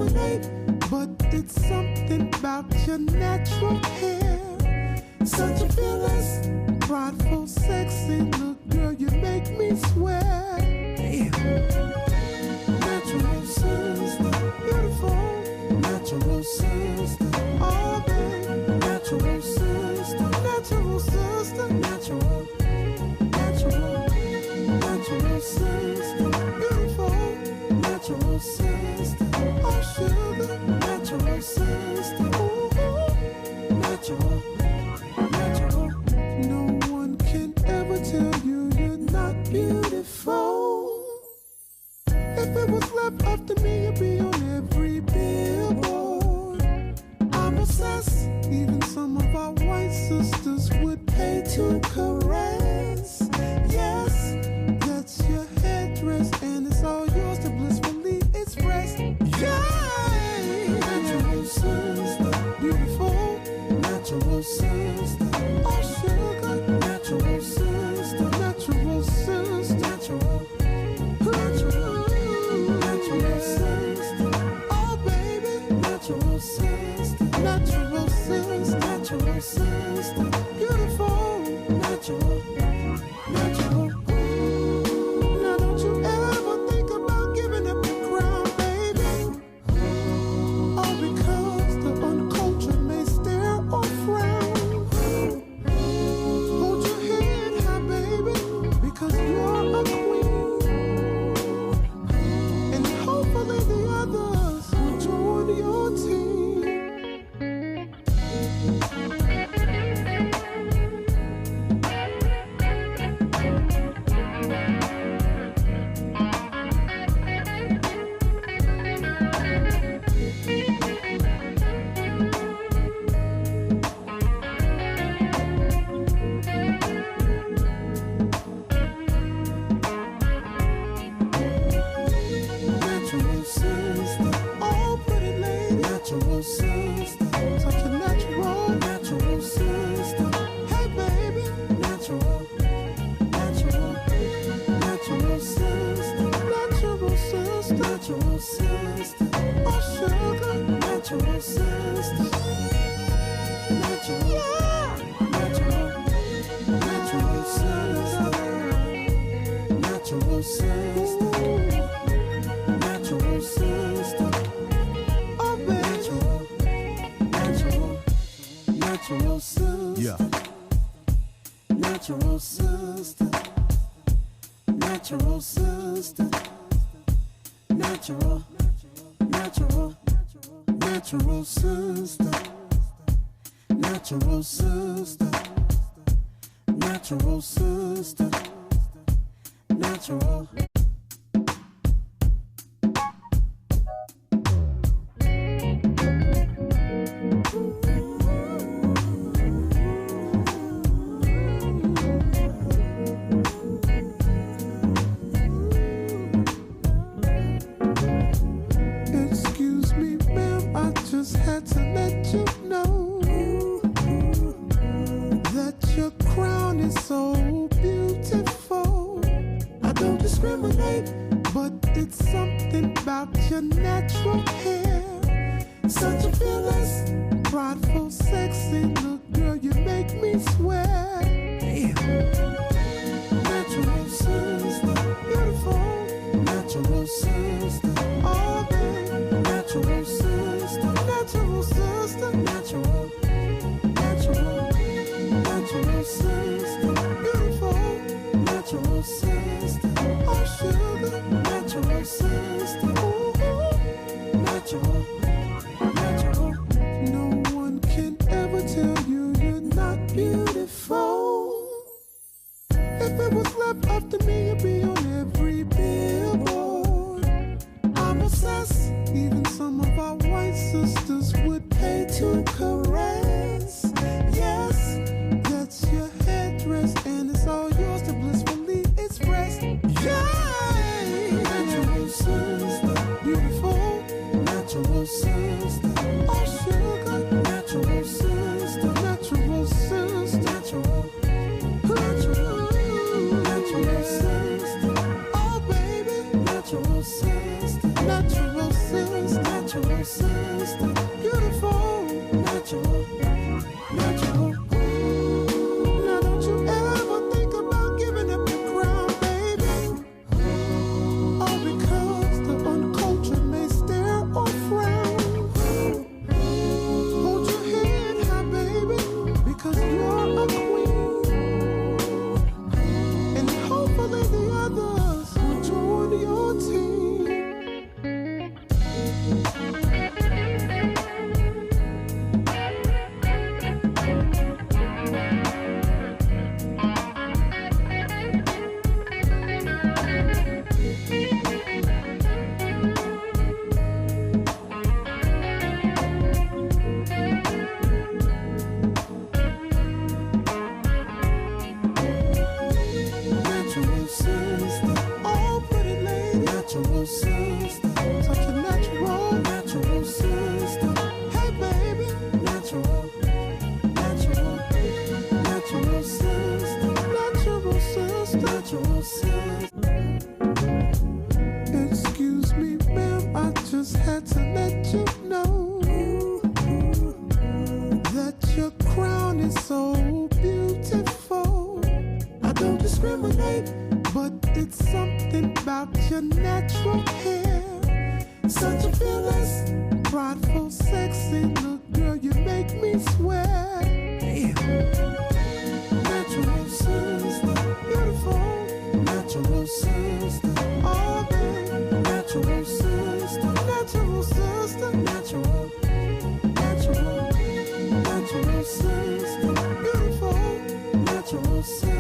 discriminate, but it's something about your natural hair. Such a fearless, prideful, sexy look, girl, you make me swear. Damn. Natural sister, beautiful. Natural sister, oh baby. Natural sister, natural sister, natural, natural, natural sister, beautiful. Natural sister, oh sugar. Natural sister, ooh, natural, natural. No one can ever tell you you're not beautiful. If it was left up to me, you'd be on every billboard. I'm obsessed. Even some of our white sisters would pay to caress. Yes, that's your headdress, and it's all yours to blissfully express. Yay! Natural sister, beautiful. Natural sister, oh sugar. Natural sister, natural sister, natural, natural, natural sister, oh baby. Natural sister, natural sister, natural sister, beautiful. Natural, natural. Now don't you ever think about giving up your crown, baby. All because the uncultured may stare or frown. Hold your head high, baby, because you're a queen. And hopefully the others will join your team. Natural sister, oh pretty lady. Natural sister, such a natural, natural sister. Hey baby, natural, natural, natural sister, natural sister, natural sister. Oh sugar, natural sister, natural, yeah. Natural, natural sister, natural sister. Natural sister, oh baby. Natural, natural sister. Yeah. Natural sister. Natural sister. Natural, natural, natural sister. Natural sister. Natural sister. Natural. Excuse me, ma'am, I just had to let you know that your crown is so beautiful. I don't discriminate, but it's something about your natural hair. Such a fearless, prideful, sexy look, girl, you make me swear. Damn. Natural sister, beautiful. Natural sister, oh baby. Natural sister, natural sister, natural, natural, natural sister, beautiful. Natural sister, oh sugar. Natural sister, ooh, natural, natural. No one can ever tell you you're not beautiful. If it was left up to me, you'd be on every billboard. I'm obsessed. Even some of our white sisters would pay to caress. Yes, that's your headdress, and it's all yours to blissfully express. Yay! Natural sister, beautiful. Natural sister, oh sugar. Natural sister, natural sister, natural, natural, natural sister, oh baby. Natural sister, natural sister, natural you know that your crown is so beautiful. I don't discriminate, but it's something about your natural hair. Such a fearless, prideful, sexy look, girl, you make me swear. Natural sister, beautiful. Natural sister, oh baby. Natural sister, natural sister, natural sister, beautiful. Natural sister.